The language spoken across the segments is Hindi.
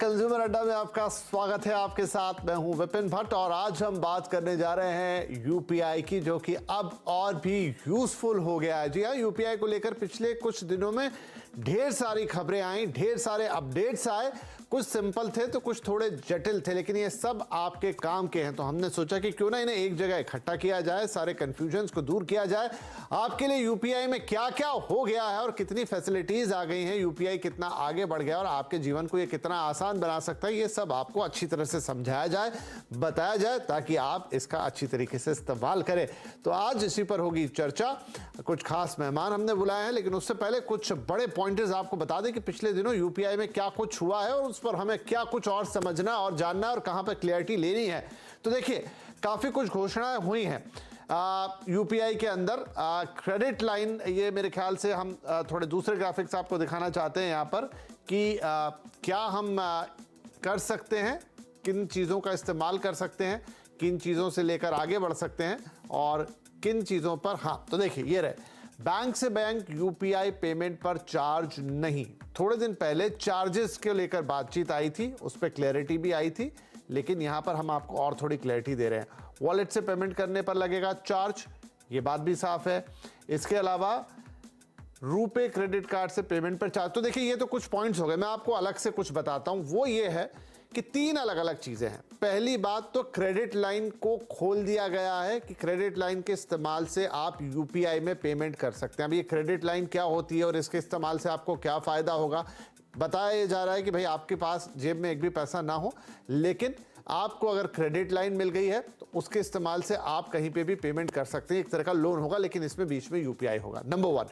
कंज्यूमर अड्डा में आपका स्वागत है। आपके साथ मैं हूं विपिन भट्ट और आज हम बात करने जा रहे हैं यूपीआई की, जो कि अब और भी यूजफुल हो गया है। जी हाँ, यूपीआई को लेकर पिछले कुछ दिनों में ढेर सारी खबरें आई, ढेर सारे अपडेट्स आए। कुछ सिंपल थे तो कुछ थोड़े जटिल थे, लेकिन ये सब आपके काम के हैं। तो हमने सोचा कि क्यों ना इन्हें एक जगह इकट्ठा किया जाए, सारे कंफ्यूजन्स को दूर किया जाए। आपके लिए यूपीआई में क्या क्या हो गया है और कितनी फैसिलिटीज आ गई हैं, यूपीआई कितना आगे बढ़ गया और आपके जीवन को ये कितना आसान बना सकता है, ये सब आपको अच्छी तरह से समझाया जाए, बताया जाए, ताकि आप इसका अच्छी तरीके से इस्तेमाल करें। तो आज इसी पर होगी चर्चा। कुछ खास मेहमान हमने बुलाए हैं, लेकिन उससे पहले कुछ बड़े पॉइंटर्स आपको बता दें कि पिछले दिनों यूपीआई में क्या कुछ हुआ है और उस पर हमें क्या कुछ और समझना और जानना और कहां पर क्लैरिटी लेनी है। तो देखिए, काफी कुछ घोषणाएं हुई हैं यूपीआई के अंदर। क्रेडिट लाइन, ये मेरे ख्याल से हम थोड़े दूसरे ग्राफिक्स आपको दिखाना चाहते हैं यहाँ पर कि क्या हम कर सकते हैं, किन चीज़ों का इस्तेमाल कर सकते हैं, किन चीज़ों से लेकर आगे बढ़ सकते हैं और किन चीज़ों पर। हाँ, तो देखिए ये रहे, बैंक से बैंक यूपीआई पेमेंट पर चार्ज नहीं। थोड़े दिन पहले चार्जेस के लेकर बातचीत आई थी, उस पर क्लैरिटी भी आई थी, लेकिन यहां पर हम आपको और थोड़ी क्लैरिटी दे रहे हैं। वॉलेट से पेमेंट करने पर लगेगा चार्ज, ये बात भी साफ है। इसके अलावा रुपे क्रेडिट कार्ड से पेमेंट पर चार्ज। तो देखिए, ये तो कुछ पॉइंट्स हो गए, मैं आपको अलग से कुछ बताता हूं। वो ये है कि तीन अलग अलग चीजें हैं। पहली बात तो क्रेडिट लाइन को खोल दिया गया है कि क्रेडिट लाइन के इस्तेमाल से आप यूपीआई में पेमेंट कर सकते हैं। अब ये क्रेडिट लाइन क्या होती है और इसके इस्तेमाल से आपको क्या फायदा होगा, बताया जा रहा है कि भाई आपके पास जेब में एक भी पैसा ना हो, लेकिन आपको अगर क्रेडिट लाइन मिल गई है तो उसके इस्तेमाल से आप कहीं पे भी पेमेंट कर सकते हैं। एक तरह का लोन होगा, लेकिन इसमें बीच में यूपीआई होगा, नंबर वन।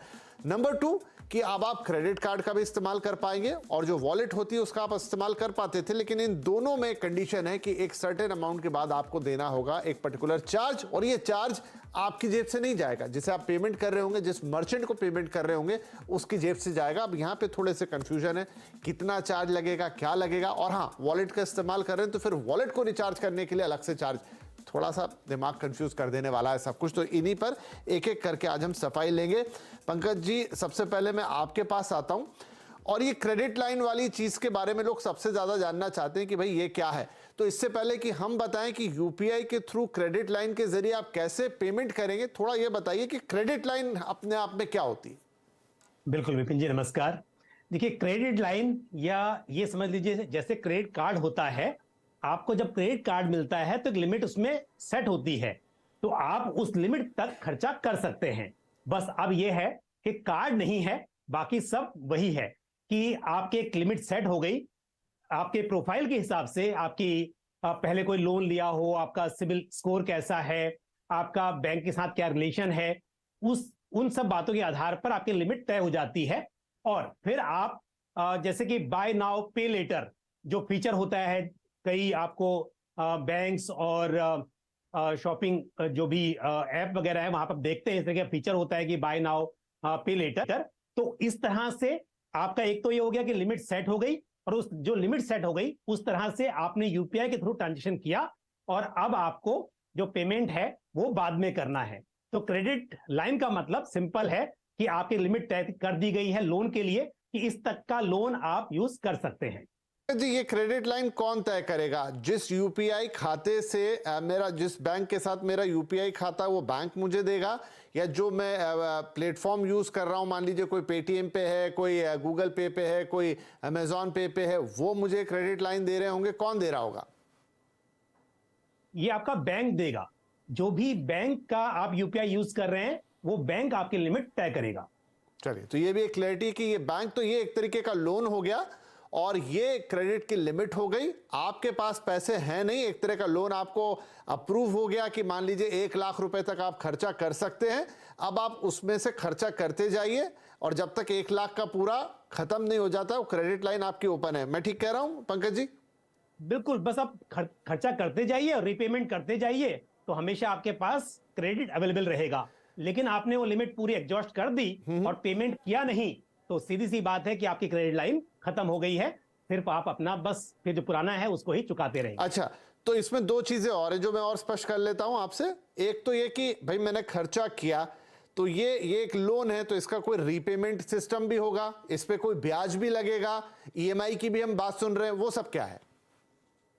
नंबर टू कि अब आप क्रेडिट कार्ड का भी इस्तेमाल कर पाएंगे और जो वॉलेट होती है उसका आप इस्तेमाल कर पाते थे, लेकिन इन दोनों में कंडीशन है कि एक सर्टेन अमाउंट के बाद आपको देना होगा एक पर्टिकुलर चार्ज, और ये चार्ज आपकी जेब से नहीं जाएगा। जिसे आप पेमेंट कर रहे होंगे, जिस मर्चेंट को पेमेंट कर रहे होंगे, उसकी जेब से जाएगा। अब यहाँ पे थोड़े से कंफ्यूजन है, कितना चार्ज लगेगा, क्या लगेगा। और हाँ, वॉलेट का इस्तेमाल कर रहे हैं तो फिर वॉलेट को रिचार्ज करने के लिए अलग से चार्ज। थोड़ा सा दिमाग कंफ्यूज कर देने वाला है सब कुछ। तो इन्हीं पर एक एक करके आज हम सफाई लेंगे। पंकज जी, सबसे पहले मैं आपके पास आता हूं, और ये क्रेडिट लाइन वाली चीज के बारे में लोग सबसे ज्यादा जानना चाहते हैं कि भाई ये क्या है। तो इससे पहले कि हम बताएं कि यूपीआई के थ्रू क्रेडिट लाइन के जरिए आप कैसे पेमेंट करेंगे, थोड़ा ये बताइए कि क्रेडिट लाइन अपने आप में क्या होती है। बिल्कुल विपिन जी, नमस्कार। देखिए, क्रेडिट लाइन या ये समझ लीजिए जैसे क्रेडिट कार्ड होता है, आपको जब क्रेडिट कार्ड मिलता है तो एक लिमिट उसमें सेट होती है, तो आप उस लिमिट तक खर्चा कर सकते हैं। बस अब यह है कि कार्ड नहीं है, बाकी सब वही है कि आपकी एक लिमिट सेट हो गई। आपके प्रोफाइल के हिसाब से, आपकी पहले कोई लोन लिया हो, आपका सिविल स्कोर कैसा है, आपका बैंक के साथ क्या रिलेशन है, उन सब बातों के आधार पर आपकी लिमिट तय हो जाती है। और फिर आप जैसे कि बाय नाउ पे लेटर जो फीचर होता है, कई आपको बैंक्स और शॉपिंग जो भी ऐप वगैरह है वहां पर देखते हैं, इस तरह का फीचर होता है कि बाय नाउ पे लेटर। तो इस तरह से आपका एक तो ये हो गया कि लिमिट सेट हो गई, और उस जो लिमिट सेट हो गई उस तरह से आपने यूपीआई के थ्रू ट्रांजेक्शन किया, और अब आपको जो पेमेंट है वो बाद में करना है। तो क्रेडिट लाइन का मतलब सिंपल है कि आपकी लिमिट तय कर दी गई है लोन के लिए कि इस तक का लोन आप यूज कर सकते हैं। जी, ये क्रेडिट लाइन कौन तय करेगा? जिस यूपीआई खाते से मेरा, जिस बैंक के साथ मेरा यूपीआई खाता है वो बैंक मुझे देगा, या जो मैं प्लेटफॉर्म यूज कर रहा हूं, मान लीजिए कोई पेटीएम पे है, कोई गूगल पे पे है, कोई अमेजॉन पे पे है, वो मुझे क्रेडिट लाइन दे रहे होंगे? कौन दे रहा होगा? ये आपका बैंक देगा। जो भी बैंक का आप यूपीआई यूज कर रहे हैं वो बैंक आपकी लिमिट तय करेगा। चलिए, तो ये भी एक क्लैरिटी कि ये बैंक, तो ये एक तरीके का लोन हो गया और ये क्रेडिट की लिमिट हो गई। आपके पास पैसे हैं नहीं, एक तरह का लोन आपको अप्रूव हो गया कि मान लीजिए 1 लाख रुपए तक आप खर्चा कर सकते हैं। अब आप उसमें से खर्चा करते जाइए और जब तक 1 लाख का पूरा खत्म नहीं हो जाता, वो क्रेडिट लाइन आपकी ओपन है। मैं ठीक कह रहा हूं पंकज जी? बिल्कुल, बस आप खर्चा करते जाइए और रीपेमेंट करते जाइए, तो हमेशा आपके पास क्रेडिट अवेलेबल रहेगा। लेकिन आपने वो लिमिट पूरी एग्जॉस्ट कर दी और पेमेंट किया नहीं, तो सीधी सी बात है कि आपकी क्रेडिट लाइन खत्म हो गई है। सिर्फ आप अपना बस फिर जो पुराना है उसको ही चुकाते रहेंगे। अच्छा, तो इसमें दो चीजें और है जो मैं और स्पष्ट कर लेता हूं आपसे। एक तो ये कि भाई मैंने खर्चा किया, तो ये एक लोन है, तो इसका कोई रीपेमेंट सिस्टम भी होगा, इस पे कोई ब्याज भी लगेगा, ईएमआई की भी हम बात सुन रहे हैं, वो सब क्या है?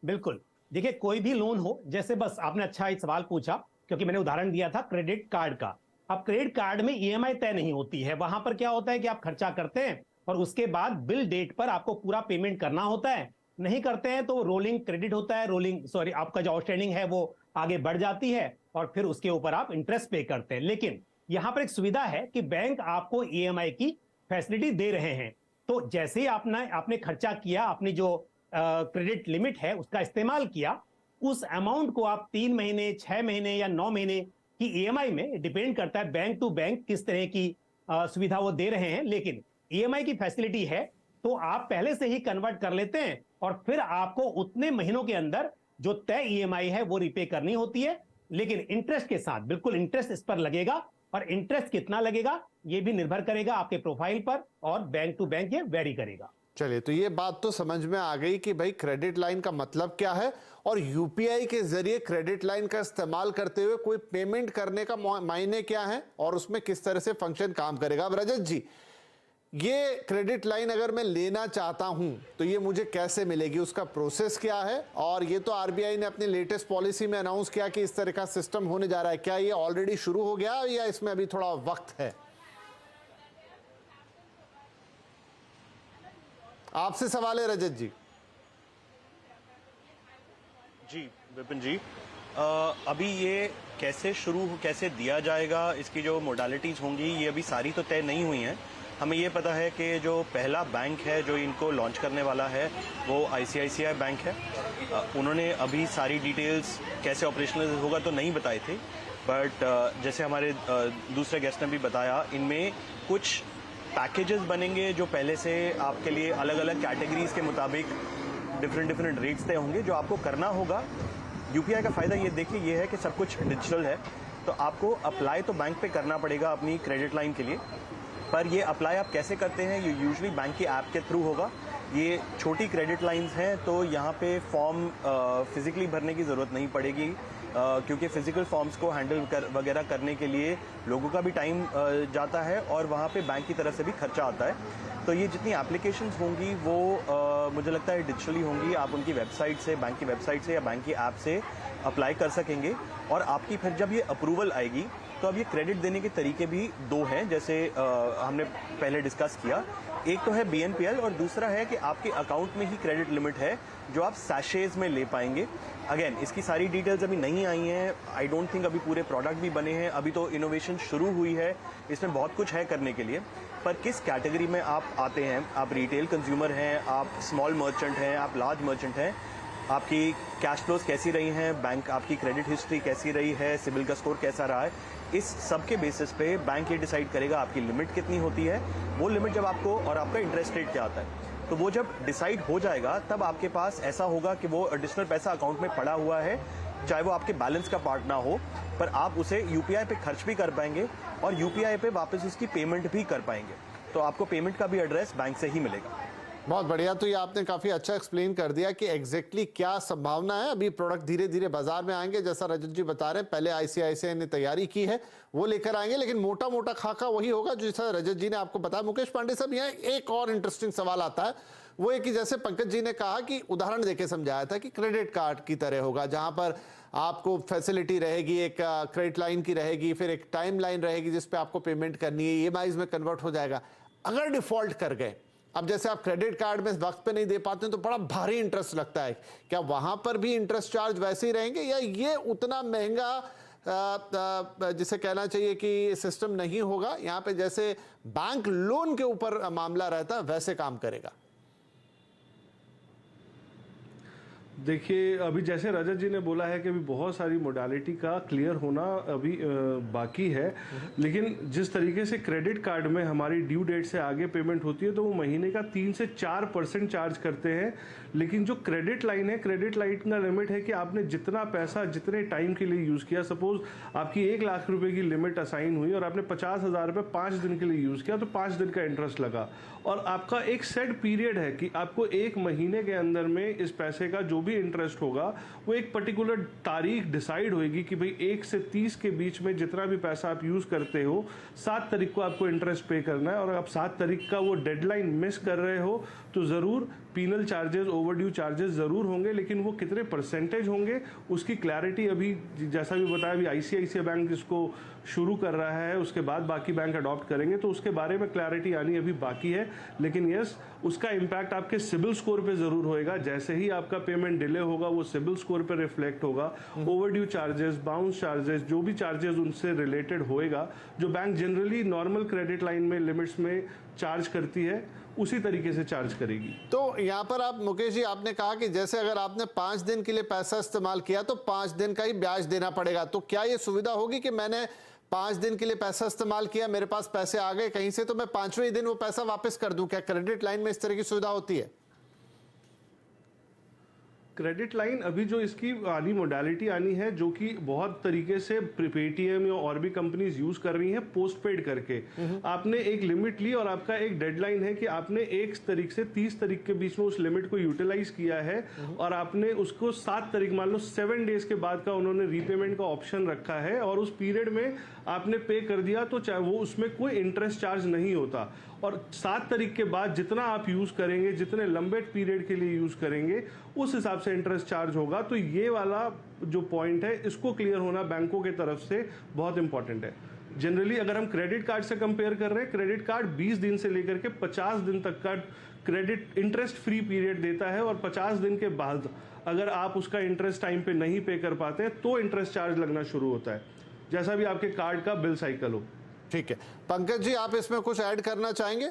बिल्कुल। देखिए, कोई भी लोन हो, जैसे बस आपने अच्छा एक सवाल पूछा, क्योंकि मैंने उदाहरण दिया था क्रेडिट कार्ड का। अब क्रेडिट कार्ड में ईएमआई तय नहीं होती है। वहां पर क्या होता है कि आप खर्चा करते हैं और उसके बाद बिल डेट पर आपको पूरा पेमेंट करना होता है। नहीं करते हैं तो रोलिंग क्रेडिट होता है, आपका जो आउटस्टैंडिंग है वो आगे बढ़ जाती है और फिर उसके ऊपर आप इंटरेस्ट पे करते हैं। लेकिन यहां पर एक सुविधा है कि बैंक आपको ईएमआई की फैसिलिटी दे रहे हैं। तो जैसे ही आपने खर्चा किया, अपनी जो क्रेडिट लिमिट है उसका इस्तेमाल किया, उस अमाउंट को आप 3 महीने, 6 महीने या 9 महीने की ईएमआई में, डिपेंड करता है बैंक टू बैंक किस तरह की सुविधा वो दे रहे हैं। लेकिन ईएमआई की फैसिलिटी है तो आप पहले से ही कन्वर्ट कर लेते हैं और फिर आपको उतने महीनों के अंदर जो तय ईएमआई है वो रिपे करनी होती है। लेकिन इंटरेस्ट के साथ, बिल्कुल इंटरेस्ट इस पर लगेगा, और इंटरेस्ट कितना लगेगा ये भी निर्भर करेगा आपके प्रोफाइल पर, और बैंक टू बैंक ये वेरी करेगा। चलिए, तो ये बात तो समझ में आ गई कि भाई क्रेडिट लाइन का मतलब क्या है, और यूपीआई के जरिए क्रेडिट लाइन का इस्तेमाल करते हुए कोई पेमेंट करने का मायने क्या है और उसमें किस तरह से फंक्शन काम करेगा। अब रजत जी, ये क्रेडिट लाइन अगर मैं लेना चाहता हूं तो ये मुझे कैसे मिलेगी, उसका प्रोसेस क्या है? और ये तो आरबीआई ने अपनी लेटेस्ट पॉलिसी में अनाउंस किया कि इस तरह का सिस्टम होने जा रहा है, क्या ये ऑलरेडी शुरू हो गया या इसमें अभी थोड़ा वक्त है? आपसे सवाल है रजत जी। जी विपिन जी, अभी ये कैसे दिया जाएगा, इसकी जो मोडालिटीज होंगी ये अभी सारी तो तय नहीं हुई हैं। हमें ये पता है कि जो पहला बैंक है जो इनको लॉन्च करने वाला है वो आईसीआईसीआई बैंक है। उन्होंने अभी सारी डिटेल्स कैसे ऑपरेशनल होगा तो नहीं बताए थे, बट जैसे हमारे दूसरे गेस्ट ने भी बताया, इनमें कुछ पैकेजेस बनेंगे जो पहले से आपके लिए अलग अलग कैटेगरीज के मुताबिक डिफरेंट रेट्स तय होंगे। जो आपको करना होगा, यूपीआई का फायदा ये देखिए ये है कि सब कुछ डिजिटल है, तो आपको अप्लाई तो बैंक पे करना पड़ेगा अपनी क्रेडिट लाइन के लिए, पर ये अप्लाई आप कैसे करते हैं ये यूजुअली बैंक की ऐप के थ्रू होगा। ये छोटी क्रेडिट लाइंस हैं तो यहाँ पे फॉर्म फिजिकली भरने की ज़रूरत नहीं पड़ेगी, क्योंकि फिजिकल फॉर्म्स को हैंडल वगैरह करने के लिए लोगों का भी टाइम जाता है और वहाँ पे बैंक की तरफ से भी खर्चा आता है। तो ये जितनी एप्लीकेशंस होंगी वो मुझे लगता है डिजिटली होंगी। आप उनकी वेबसाइट से, बैंक की वेबसाइट से या बैंक की ऐप से अप्लाई कर सकेंगे, और आपकी फिर जब ये अप्रूवल आएगी तो अब ये क्रेडिट देने के तरीके भी दो हैं, जैसे हमने पहले डिस्कस किया। एक तो है बीएनपीएल और दूसरा है कि आपके अकाउंट में ही क्रेडिट लिमिट है जो आप सैशेज में ले पाएंगे। अगेन इसकी सारी डिटेल्स अभी नहीं आई हैं, आई डोंट थिंक अभी पूरे प्रोडक्ट भी बने हैं, अभी तो इनोवेशन शुरू हुई है, इसमें बहुत कुछ है करने के लिए। पर किस कैटेगरी में आप आते हैं, आप रिटेल कंज्यूमर हैं, आप स्मॉल मर्चेंट हैं, आप लार्ज मर्चेंट हैं, आपकी कैश फ्लोज कैसी रही हैं, बैंक आपकी क्रेडिट हिस्ट्री कैसी रही है, सिबिल का स्कोर कैसा रहा है, इस सब के बेसिस पे बैंक ये डिसाइड करेगा आपकी लिमिट कितनी होती है। वो लिमिट जब आपको, और आपका इंटरेस्ट रेट क्या आता है, तो वो जब डिसाइड हो जाएगा तब आपके पास ऐसा होगा कि वो एडिशनल पैसा अकाउंट में पड़ा हुआ है, चाहे वो आपके बैलेंस का पार्ट ना हो, पर आप उसे यूपीआई पे खर्च भी कर पाएंगे और यूपीआई पे वापस उसकी पेमेंट भी कर पाएंगे। तो आपको पेमेंट का भी एड्रेस बैंक से ही मिलेगा। बहुत बढ़िया, तो ये आपने काफी अच्छा एक्सप्लेन कर दिया कि एग्जैक्टली क्या संभावना है। अभी प्रोडक्ट धीरे धीरे बाजार में आएंगे, जैसा रजत जी बता रहे हैं, पहले आईसीआईसीआई ने तैयारी की है वो लेकर आएंगे, लेकिन मोटा मोटा खाका वही होगा जैसा रजत जी ने आपको बताया। मुकेश पांडे साहब, यहाँ एक और इंटरेस्टिंग सवाल आता है, वो है कि जैसे पंकज जी ने कहा कि उदाहरण देके समझाया था कि क्रेडिट कार्ड की तरह होगा, जहां पर आपको फैसिलिटी रहेगी, एक क्रेडिट लाइन की रहेगी, फिर एक टाइम लाइन रहेगी जिसपे आपको पेमेंट करनी है, ईएमआईज में कन्वर्ट हो जाएगा। अगर डिफॉल्ट कर गए, अब जैसे आप क्रेडिट कार्ड में वक्त पे नहीं दे पाते हैं तो बड़ा भारी इंटरेस्ट लगता है, क्या वहां पर भी इंटरेस्ट चार्ज वैसे ही रहेंगे या ये उतना महंगा जिसे कहना चाहिए कि सिस्टम नहीं होगा? यहाँ पे जैसे बैंक लोन के ऊपर मामला रहता है वैसे काम करेगा? देखिए, अभी जैसे रजत जी ने बोला है कि अभी बहुत सारी मोडालिटी का क्लियर होना अभी बाकी है, लेकिन जिस तरीके से क्रेडिट कार्ड में हमारी ड्यू डेट से आगे पेमेंट होती है तो वो महीने का 3 से 4% चार्ज करते हैं। लेकिन जो क्रेडिट लाइन है, क्रेडिट लाइन का लिमिट है कि आपने जितना पैसा जितने टाइम के लिए यूज़ किया, सपोज आपकी 1 लाख रुपए की लिमिट असाइन हुई और आपने 50,000 रुपये 5 दिन के लिए यूज़ किया तो 5 दिन का इंटरेस्ट लगा, और आपका एक सेट पीरियड है कि आपको 1 महीने के अंदर में इस पैसे का जो भी इंटरेस्ट होगा वो एक पर्टिकुलर तारीख डिसाइड होगी कि भाई 1 से 30 के बीच में जितना भी पैसा आप यूज करते हो 7 तारीख को आपको इंटरेस्ट पे करना है, और आप 7 तारीख का वो डेडलाइन मिस कर रहे हो तो जरूर पीनल चार्जेस, ओवरड्यू चार्जेस जरूर होंगे, लेकिन वो कितने परसेंटेज होंगे उसकी क्लैरिटी अभी, जैसा भी बताया, अभी आईसीआईसीआई बैंक इसको शुरू कर रहा है, उसके बाद बाकी बैंक अडॉप्ट करेंगे, तो उसके बारे में क्लैरिटी आनी अभी बाकी है। लेकिन यस, उसका इम्पैक्ट आपके सिबिल स्कोर पे जरूर होएगा। जैसे ही आपका पेमेंट डिले होगा वो सिबिल स्कोर पे रिफ्लेक्ट होगा। ओवरड्यू चार्जेस, बाउंस चार्जेस, जो भी चार्जेस उनसे रिलेटेड होएगा, जो bank generally normal credit line में लिमिट्स में चार्ज करती है, उसी तरीके से चार्ज करेगी। तो यहाँ पर आप मुकेश जी, आपने कहा कि जैसे अगर आपने 5 दिन के लिए पैसा इस्तेमाल किया तो 5 दिन का ही ब्याज देना पड़ेगा, तो क्या ये सुविधा होगी कि मैंने 5 दिन के लिए पैसा इस्तेमाल किया, मेरे पास पैसे आ गए कहीं से, तो मैं 5वें दिन वो पैसा वापस कर दूं? क्या क्रेडिट लाइन में इस तरह की सुविधा होती है? क्रेडिट लाइन अभी जो इसकी आनी मोडालिटी आनी है, जो कि बहुत तरीके से पेटीएम या और भी कंपनीज यूज कर रही हैं पोस्ट पेड करके। आपने एक लिमिट ली और आपका एक डेडलाइन है कि आपने 1 तारीख से 30 तारीख के बीच में उस लिमिट को यूटिलाइज किया है, और आपने उसको 7 तारीख, मान लो 7 डेज के बाद का उन्होंने रीपेमेंट का ऑप्शन रखा है, और उस पीरियड में आपने पे कर दिया तो चाहे वो उसमें कोई इंटरेस्ट चार्ज नहीं होता। और 7 तारीख के बाद जितना आप यूज करेंगे, जितने लंबे पीरियड के लिए यूज करेंगे, उस हिसाब से इंटरेस्ट चार्ज होगा। तो ये वाला जो पॉइंट है, इसको क्लियर होना बैंकों के तरफ से बहुत इंपॉर्टेंट है। जनरली अगर हम क्रेडिट कार्ड से कंपेयर कर रहे हैं, क्रेडिट कार्ड 20 दिन से लेकर के 50 दिन तक का क्रेडिट इंटरेस्ट फ्री पीरियड देता है, और 50 दिन के बाद अगर आप उसका इंटरेस्ट टाइम पे नहीं पे कर पाते हैं तो इंटरेस्ट चार्ज लगना शुरू होता है, जैसा भी आपके कार्ड का बिल साइकिल हो। ठीक है, पंकज जी आप इसमें कुछ ऐड करना चाहेंगे?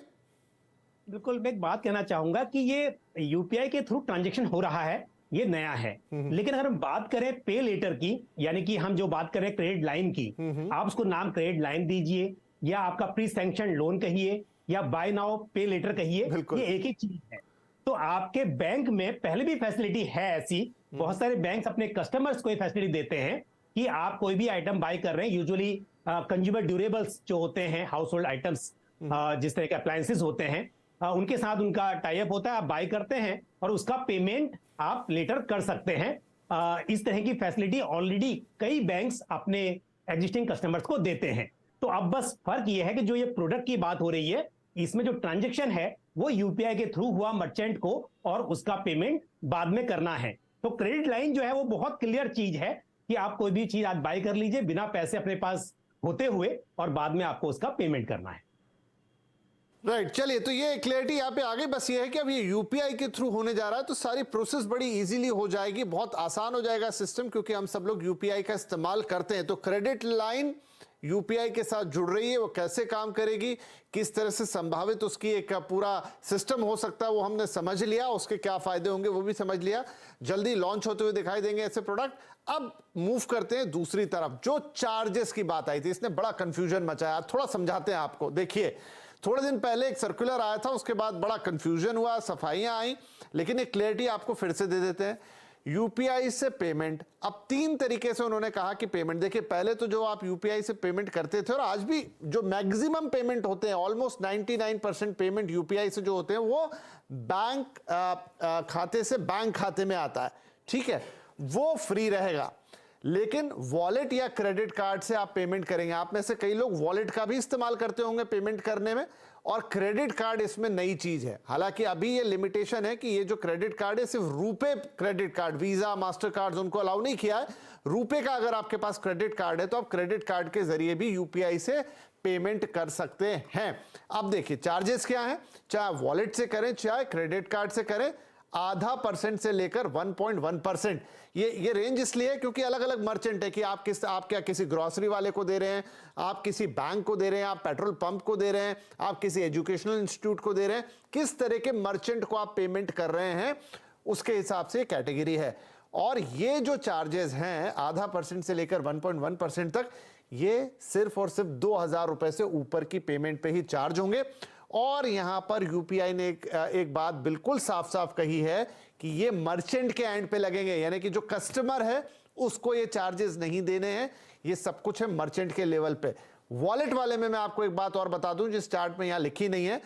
बिल्कुल, मैं एक बात कहना चाहूंगा कि ये यूपीआई के थ्रू ट्रांजैक्शन हो रहा है, ये नया है। लेकिन अगर हम बात करें पे लेटर की, यानी कि हम जो बात करें क्रेडिट लाइन की, आप उसको नाम क्रेडिट लाइन दीजिए, या आपका प्री सैंक्शन लोन कहिए, या बाय नाउ पे लेटर कहिए, ये एक ही चीज है। तो आपके बैंक में पहले भी फैसिलिटी है ऐसी, बहुत सारे बैंक अपने कस्टमर्स को ये फैसिलिटी देते हैं कि आप कोई भी आइटम बाय कर रहे हैं, यूजुअली कंज्यूमर ड्यूरेबल्स जो होते हैं, हाउस होल्ड आइटम्स, जिस तरह के अप्लायंसेस होते हैं, उनके साथ उनका टाई अप होता है, आप बाय करते हैं और उसका पेमेंट आप लेटर कर सकते हैं। इस तरह की फैसिलिटी ऑलरेडी कई बैंक्स अपने एग्जिस्टिंग कस्टमर्स को देते हैं। तो अब बस फर्क ये है कि जो ये प्रोडक्ट की बात हो रही है, इसमें जो ट्रांजैक्शन है वो यूपीआई के थ्रू हुआ मर्चेंट को, और उसका पेमेंट बाद में करना है। तो क्रेडिट लाइन जो है वो बहुत क्लियर चीज है कि आप कोई भी चीज आज बाय कर लीजिए बिना पैसे अपने पास होते हुए, और बाद में आपको उसका पेमेंट करना है। राइट, चलिए, तो ये क्लैरिटी यहाँ पे आ गई। बस ये है कि अब ये यूपीआई के थ्रू होने जा रहा है तो सारी प्रोसेस बड़ी इजीली हो जाएगी, बहुत आसान हो जाएगा सिस्टम, क्योंकि हम सब लोग यूपीआई का इस्तेमाल करते हैं। तो क्रेडिट लाइन यूपीआई के साथ जुड़ रही है, वो कैसे काम करेगी, किस तरह से संभावित उसकी एक पूरा सिस्टम हो सकता है, वो हमने समझ लिया, उसके क्या फायदे होंगे वो भी समझ लिया। जल्दी लॉन्च होते हुए दिखाई देंगे ऐसे प्रोडक्ट। अब मूव करते हैं दूसरी तरफ, जो चार्जेस की बात आई थी, इसने बड़ा कंफ्यूजन मचाया। थोड़ा समझाते हैं आपको। देखिए, थोड़े दिन पहले एक सर्कुलर आया था, उसके बाद बड़ा कंफ्यूजन हुआ, सफाइयां आई, लेकिन एक क्लैरिटी आपको फिर से दे देते हैं। यूपीआई से पेमेंट, अब 3 तरीके से उन्होंने कहा कि पेमेंट, देखिए पहले तो जो आप यूपीआई से पेमेंट करते थे, और आज भी जो मैक्सिमम पेमेंट होते हैं, ऑलमोस्ट 99% पेमेंट यूपीआई से जो होते हैं वो बैंक खाते से बैंक खाते में आता है, ठीक है, वो फ्री रहेगा। लेकिन वॉलेट या क्रेडिट कार्ड से आप पेमेंट करेंगे, आप में से कई लोग वॉलेट का भी इस्तेमाल करते होंगे पेमेंट करने में, और क्रेडिट कार्ड इसमें नई चीज है। हालांकि अभी ये लिमिटेशन है कि ये जो क्रेडिट कार्ड है सिर्फ RuPay credit card, visa master card उनको अलाउ नहीं किया है। रुपे का अगर आपके पास क्रेडिट कार्ड है तो आप क्रेडिट कार्ड के जरिए भी यूपीआई से पेमेंट कर सकते हैं। अब देखिए चार्जेस क्या है, चाहे वॉलेट से करें चाहे क्रेडिट कार्ड से करें, 0.5% से लेकर 1.1%। ये रेंज इसलिए है क्योंकि अलग अलग मर्चेंट है कि आप क्या किसी ग्रोसरी वाले को दे रहे हैं, आप किसी बैंक को दे रहे हैं, आप पेट्रोल पंप को दे रहे हैं, आप किसी एजुकेशनल इंस्टीट्यूट को दे रहे हैं, किस तरह के मर्चेंट को आप पेमेंट कर रहे हैं उसके हिसाब से कैटेगरी है। और ये जो चार्जेस हैं 0.5% से लेकर 1.1% तक, ये सिर्फ और सिर्फ 2,000 रुपए से ऊपर की पेमेंट पे ही चार्ज होंगे। और यहां पर यूपीआई ने एक बात बिल्कुल साफ साफ कही है कि ये मर्चेंट के एंड पे लगेंगे, यानी कि जो कस्टमर है उसको ये चार्जेस नहीं देने हैं, ये सब कुछ है मर्चेंट के लेवल पे। वॉलेट वाले में मैं आपको एक बात और बता दूं जिस चार्ट में यहां लिखी नहीं है,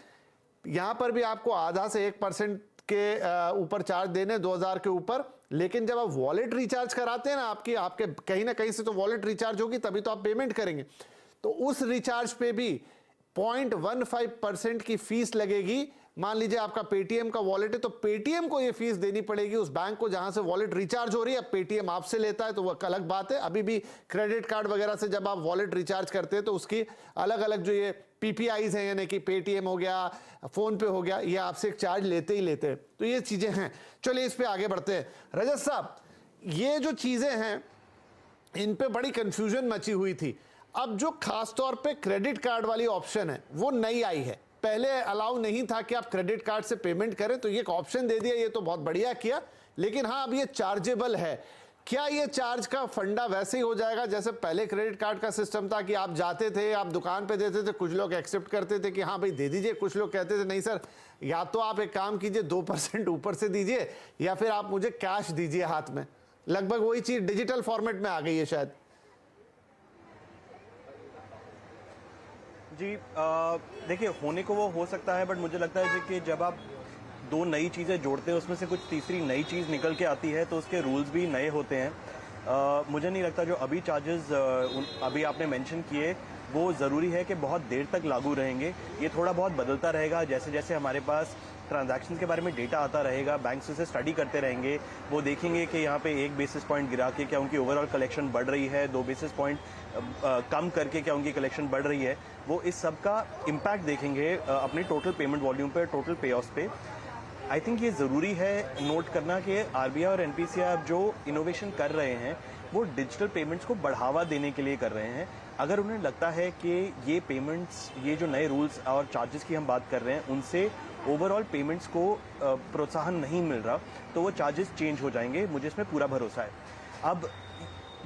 यहां पर भी आपको 0.5 से 1% के ऊपर चार्ज देने 2000 के ऊपर, लेकिन जब आप वॉलेट रिचार्ज कराते हैं ना, आपके कहीं ना कहीं से तो वॉलेट रिचार्ज होगी, तभी तो आप पेमेंट करेंगे, तो उस रिचार्ज पे भी 0.15% की फीस लगेगी। मान लीजिए आपका पेटीएम का वॉलेट है, तो पेटीएम को ये फीस देनी पड़ेगी उस बैंक को जहां से वॉलेट रिचार्ज हो रही है। अब पेटीएम आपसे लेता है तो वह अलग बात है। अभी भी क्रेडिट कार्ड वगैरह से जब आप वॉलेट रिचार्ज करते हैं तो उसकी अलग अलग जो ये पीपीआईज हैं, यानी कि पेटीएम हो गया, फोन पे हो गया, ये आपसे एक चार्ज लेते ही लेते हैं। तो ये चीजें हैं। चलिए इस पे आगे बढ़ते हैं। रजत साहब, ये जो चीजें हैं इन पे बड़ी कंफ्यूजन मची हुई थी। अब जो खास तौर पे क्रेडिट कार्ड वाली ऑप्शन है वो नई आई है, पहले अलाउ नहीं था कि आप क्रेडिट कार्ड से पेमेंट करें, तो ये एक ऑप्शन दे दिया, ये तो बहुत बढ़िया किया। लेकिन हाँ, अब ये चार्जेबल है। क्या ये चार्ज का फंडा वैसे ही हो जाएगा जैसे पहले क्रेडिट कार्ड का सिस्टम था कि आप जाते थे, आप दुकान पे देते थे, कुछ लोग एक्सेप्ट करते थे कि हाँ भाई दे दीजिए, कुछ लोग कहते थे नहीं सर, या तो आप एक काम कीजिए 2% ऊपर से दीजिए या फिर आप मुझे कैश दीजिए हाथ में। लगभग वही चीज डिजिटल फॉर्मेट में आ गई है शायद। जी देखिए, होने को वो हो सकता है, बट मुझे लगता है जी कि जब आप दो नई चीज़ें जोड़ते हैं उसमें से कुछ तीसरी नई चीज़ निकल के आती है तो उसके रूल्स भी नए होते हैं। मुझे नहीं लगता जो अभी चार्जेस अभी आपने मेंशन किए वो ज़रूरी है कि बहुत देर तक लागू रहेंगे। ये थोड़ा बहुत बदलता रहेगा जैसे जैसे हमारे पास ट्रांजैक्शंस के बारे में डेटा आता रहेगा, बैंक्स उसे स्टडी करते रहेंगे, वो देखेंगे कि यहाँ पे 1 बेसिस पॉइंट गिरा के क्या उनकी ओवरऑल कलेक्शन बढ़ रही है, 2 बेसिस पॉइंट कम करके क्या उनकी कलेक्शन बढ़ रही है। वो इस सब का इम्पैक्ट देखेंगे अपने टोटल पेमेंट वॉल्यूम पे, टोटल पे ऑफ पे। आई थिंक ये ज़रूरी है नोट करना कि आरबीआई और एनपीसीआई जो इनोवेशन कर रहे हैं वो डिजिटल पेमेंट्स को बढ़ावा देने के लिए कर रहे हैं। अगर उन्हें लगता है कि ये पेमेंट्स, ये जो नए रूल्स और चार्जेस की हम बात कर रहे हैं उनसे ओवरऑल पेमेंट्स को प्रोत्साहन नहीं मिल रहा, तो वो चार्जेस चेंज हो जाएंगे, मुझे इसमें पूरा भरोसा है। अब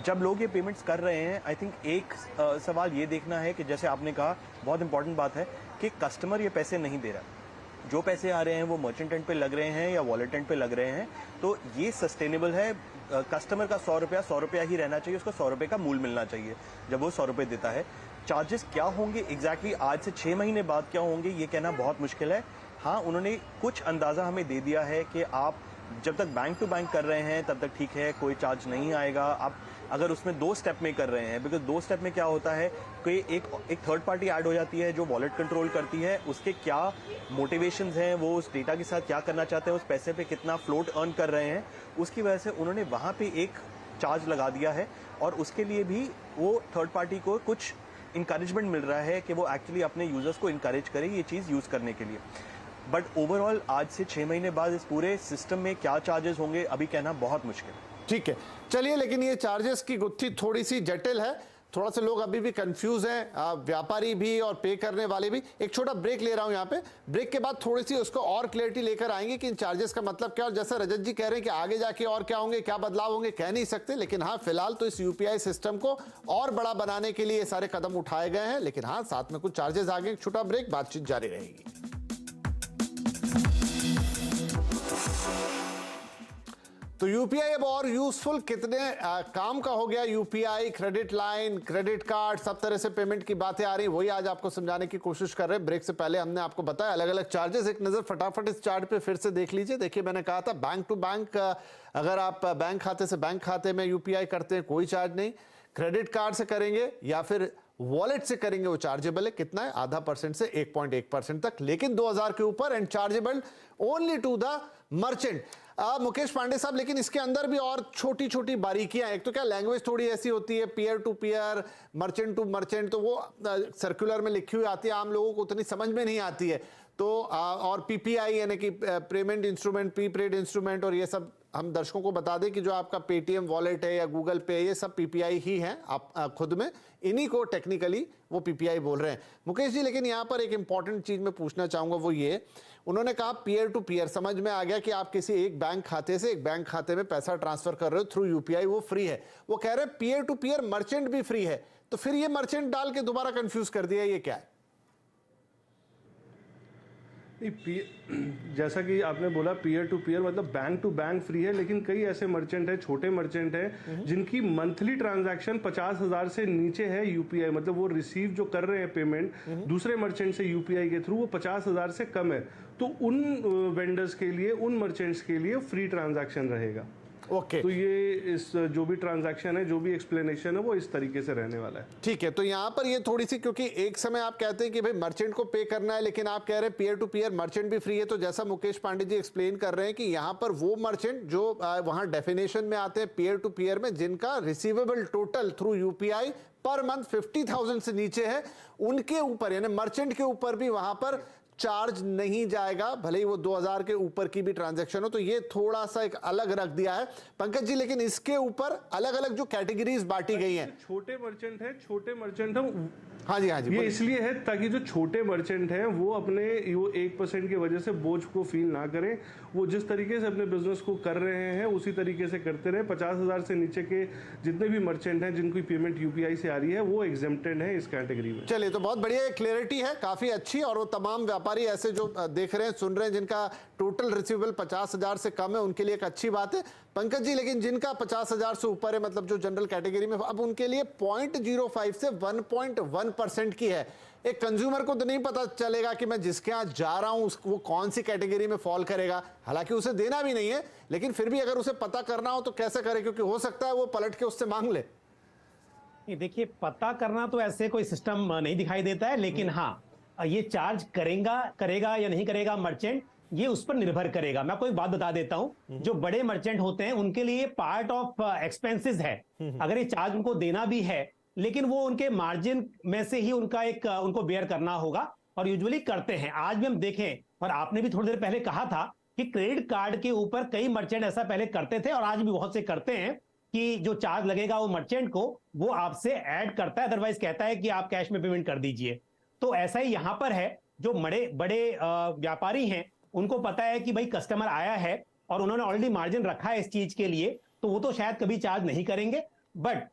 जब लोग ये पेमेंट्स कर रहे हैं, आई थिंक एक सवाल ये देखना है कि जैसे आपने कहा, बहुत इंपॉर्टेंट बात है कि कस्टमर ये पैसे नहीं दे रहा। जो पैसे आ रहे हैं वो मर्चेंट एंड पे लग रहे हैं या वॉलेट एंड पे लग रहे हैं, तो ये सस्टेनेबल है। कस्टमर का 100 रुपया ही रहना चाहिए, उसको 100 रुपये का मूल मिलना चाहिए जब वो 100 रुपये देता है। चार्जेस क्या होंगे एग्जैक्टली आज से 6 महीने बाद क्या होंगे ये कहना बहुत मुश्किल है। हाँ, उन्होंने कुछ अंदाज़ा हमें दे दिया है कि आप जब तक बैंक टू बैंक कर रहे हैं तब तक ठीक है, कोई चार्ज नहीं आएगा। आप अगर उसमें 2 स्टेप में कर रहे हैं, बिकॉज 2 स्टेप में क्या होता है कि एक थर्ड पार्टी ऐड हो जाती है जो वॉलेट कंट्रोल करती है, उसके क्या मोटिवेशंस हैं, वो उस डेटा के साथ क्या करना चाहते हैं, उस पैसे पे कितना फ्लोट अर्न कर रहे हैं, उसकी वजह से उन्होंने वहाँ पे एक चार्ज लगा दिया है। और उसके लिए भी वो थर्ड पार्टी को कुछ इंकरेजमेंट मिल रहा है कि वो एक्चुअली अपने यूजर्स को इंकरेज करे ये चीज़ यूज़ करने के लिए। बट ओवरऑल आज से 6 महीने बाद इस पूरे सिस्टम में क्या चार्जेस होंगे अभी कहना बहुत मुश्किल है। ठीक है, चलिए, लेकिन ये चार्जेस की गुत्थी थोड़ी सी जटिल है, थोड़ा सा लोग अभी भी कंफ्यूज हैं, व्यापारी भी और पे करने वाले भी। एक छोटा ब्रेक ले रहा हूं यहाँ पे, ब्रेक के बाद थोड़ी सी उसको और क्लैरिटी लेकर आएंगे कि इन चार्जेस का मतलब क्या, और जैसा रजत जी कह रहे हैं कि आगे जाके और क्या होंगे, क्या बदलाव होंगे, कह नहीं सकते। लेकिन हाँ, फिलहाल तो इस यूपीआई सिस्टम को और बड़ा बनाने के लिए ये सारे कदम उठाए गए हैं। लेकिन हाँ, साथ में कुछ चार्जेस आ गए। छोटा ब्रेक, बातचीत जारी रहेगी। तो यूपीआई अब और यूजफुल कितने काम का हो गया। UPI, credit line, credit card, सब तरह से पेमेंट की बातें आ रही, वही आज आपको समझाने की कोशिश कर रहे हैं। ब्रेक से पहले हमने आपको बताया अलग अलग चार्जेस। एक नजर फटाफट इस चार्ट पे फिर से देख लीजिए। देखिए, मैंने कहा था बैंक टू बैंक, अगर आप बैंक खाते से बैंक खाते में यूपीआई करते हैं कोई चार्ज नहीं। क्रेडिट कार्ड से करेंगे या फिर वॉलेट से करेंगे वो चार्जेबल है। कितना है? 0.5% से 1.1% तक, लेकिन 2000 के ऊपर, and chargeable only to the merchant. Mukesh Pandey साहब, लेकिन इसके अंदर भी और छोटी छोटी बारीकियां। एक तो क्या लैंग्वेज थोड़ी ऐसी होती है, peer to peer, merchant to merchant, तो वो सर्कुलर में लिखी हुई आती है, आम लोगों को उतनी समझ में नहीं आती है। तो और पीपीआई यानी कि पेमेंट इंस्ट्रूमेंट, प्रीपेड इंस्ट्रूमेंट, और ये सब हम दर्शकों को बता दें कि जो आपका पेटीएम वॉलेट है या गूगल पे, ये सब पीपीआई ही हैं। आप खुद में इन्हीं को टेक्निकली वो पीपीआई बोल रहे हैं। मुकेश जी, लेकिन यहाँ पर एक इंपॉर्टेंट चीज मैं पूछना चाहूंगा, वो ये, उन्होंने कहा पीयर टू पीयर, समझ में आ गया कि आप किसी एक बैंक खाते से एक बैंक खाते में पैसा ट्रांसफर कर रहे हो थ्रू यूपीआई, वो फ्री है। वो कह रहे हैं पीयर टू पीयर मर्चेंट भी फ्री है। तो फिर ये मर्चेंट डाल के दोबारा कंफ्यूज कर दिया, ये क्या है? जैसा कि आपने बोला पीयर टू पीयर मतलब बैंक टू बैंक फ्री है, लेकिन कई ऐसे मर्चेंट हैं, छोटे मर्चेंट हैं जिनकी मंथली ट्रांजैक्शन 50,000 से नीचे है यूपीआई, मतलब वो रिसीव जो कर रहे हैं पेमेंट दूसरे मर्चेंट से यूपीआई के थ्रू वो 50,000 से कम है, तो उन वेंडर्स के लिए, उन मर्चेंट्स के लिए फ्री ट्रांजैक्शन रहेगा। ओके तो ये इस जो भी ट्रांजैक्शन है, जो भी एक्सप्लेनेशन है वो इस तरीके से रहने वाला है। ठीक है, तो यहाँ पर ये थोड़ी सी, क्योंकि एक समय आप कहते हैं कि भाई मर्चेंट को पे करना है, लेकिन आप कह रहे हैं पीयर टू पीयर मर्चेंट भी फ्री है, तो जैसा मुकेश पांडे जी एक्सप्लेन कर रहे हैं कि यहाँ पर वो मर्चेंट जो वहाँ डेफिनेशन में आते हैं पीयर टू पीयर में, जिनका receivable total through UPI per month 50,000 से नीचे है, उनके ऊपर यानी मर्चेंट के ऊपर भी वहां पर चार्ज नहीं जाएगा, भले ही वो 2,000 के ऊपर की भी ट्रांजैक्शन हो। तो ये थोड़ा सा एक अलग रख दिया है पंकज जी, लेकिन इसके ऊपर अलग अलग जो कैटेगरीज बांटी गई हैं। छोटे मर्चेंट है हाँ जी, हाँ जी, ये इसलिए है ताकि जो छोटे मर्चेंट हैं वो अपने वो 1% की वजह से बोझ को फील ना करें, वो जिस तरीके से अपने बिजनेस को कर रहे हैं उसी तरीके से करते रहे। 50,000 से नीचे के जितने भी मर्चेंट हैं जिनकी पेमेंट यूपीआई से आ रही है वो एग्जेम्प्टेड है इस कैटेगरी में। चलिए, तो बहुत बढ़िया क्लियरिटी है, काफी अच्छी। और वो तमाम व्यापारी ऐसे जो देख रहे हैं, सुन रहे हैं, जिनका टोटल रिसीवेबल 50,000 से कम है, उनके लिए एक अच्छी बात है पंकज जी। लेकिन जिनका 50,000 से ऊपर है, मतलब जो जनरल कैटेगरी में, अब उनके लिए 0.05 से 1.1% की है। एक कंज्यूमर को तो नहीं पता चलेगा कि मैं जिसके यहाँ जा रहा हूं वो कौन सी कैटेगरी में फॉल करेगा, हालांकि उसे देना भी नहीं है, लेकिन फिर भी अगर उसे पता करना हो तो कैसे करे, क्योंकि हो सकता है वो पलट के उससे मांग ले। देखिए, पता करना तो ऐसे कोई सिस्टम नहीं दिखाई देता है, लेकिन हाँ, ये चार्ज करेगा या नहीं करेगा मर्चेंट, ये उस पर निर्भर करेगा। मैं आपको एक बात बता देता हूं, जो बड़े मर्चेंट होते हैं उनके लिए पार्ट ऑफ एक्सपेंसेस है। अगर ये चार्ज उनको देना भी है, लेकिन वो उनके मार्जिन में से ही उनको बेयर करना होगा, और यूजुअली करते हैं। आज भी हम देखें, और आपने भी थोड़ी देर पहले कहा था कि क्रेडिट कार्ड के ऊपर कई मर्चेंट ऐसा पहले करते थे, और आज भी बहुत से करते हैं कि जो चार्ज लगेगा वो मर्चेंट को वो आपसे ऐड करता है, अदरवाइज कहता है कि आप कैश में पेमेंट कर दीजिए। तो ऐसा ही यहां पर है, जो बड़े व्यापारी हैं उनको पता है कि भाई कस्टमर आया है और उन्होंने ऑलरेडी मार्जिन रखा है इस चीज के लिए, तो वो तो शायद कभी चार्ज नहीं करेंगे। बट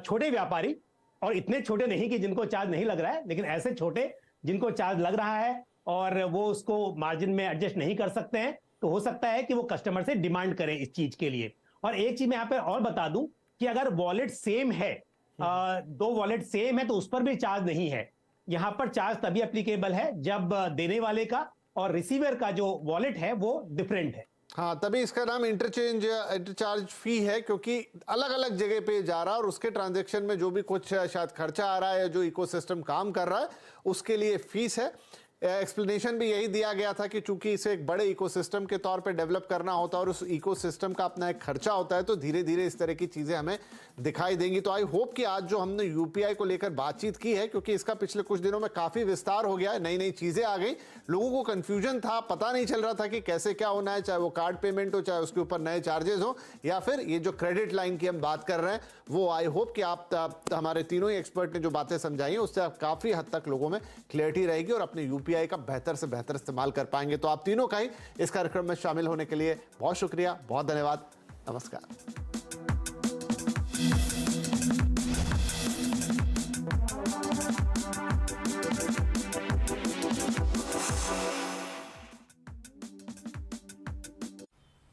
छोटे व्यापारी, और इतने छोटे नहीं कि जिनको चार्ज नहीं लग रहा है, लेकिन ऐसे छोटे जिनको चार्ज लग रहा है और वो उसको मार्जिन में एडजस्ट नहीं कर सकते हैं, तो हो सकता है कि वो कस्टमर से डिमांड करें इस चीज के लिए। और एक चीज मैं यहाँ पे और बता दूं कि अगर वॉलेट सेम है, दो वॉलेट सेम है, तो उस पर भी चार्ज नहीं है। यहां पर चार्ज तभी एप्लीकेबल है जब देने वाले का और रिसीवर का जो वॉलेट है वो डिफरेंट है। हाँ, तभी इसका नाम इंटरचार्ज फी है, क्योंकि अलग अलग जगह पे जा रहा है, और उसके ट्रांजैक्शन में जो भी कुछ शायद खर्चा आ रहा है, जो इकोसिस्टम काम कर रहा है, उसके लिए फीस है। एक्सप्लेनेशन भी यही दिया गया था कि चूंकि इसे एक बड़े इकोसिस्टम के तौर पे डेवलप करना होता है और उस इकोसिस्टम का अपना एक खर्चा होता है, तो धीरे धीरे इस तरह की चीजें हमें दिखाई देंगी। तो आई होप कि आज जो हमने यूपीआई को लेकर बातचीत की है, क्योंकि इसका पिछले कुछ दिनों में काफी विस्तार हो गया है, नई नई चीजें आ गई, लोगों को कंफ्यूजन था, पता नहीं चल रहा था कि कैसे क्या होना है, चाहे वो कार्ड पेमेंट हो, चाहे उसके ऊपर नए चार्जेस हो, या फिर ये जो क्रेडिट लाइन की हम बात कर रहे हैं वो। आई होप कि आप हमारे तीनों ही एक्सपर्ट ने जो बातें समझाई हैं उससे आप काफी हद तक लोगों में क्लियरिटी रहेगी और अपने यूपीआई का बेहतर से बेहतर इस्तेमाल कर पाएंगे। तो आप तीनों का ही इस कार्यक्रम में शामिल होने के लिए बहुत शुक्रिया, बहुत धन्यवाद, नमस्कार।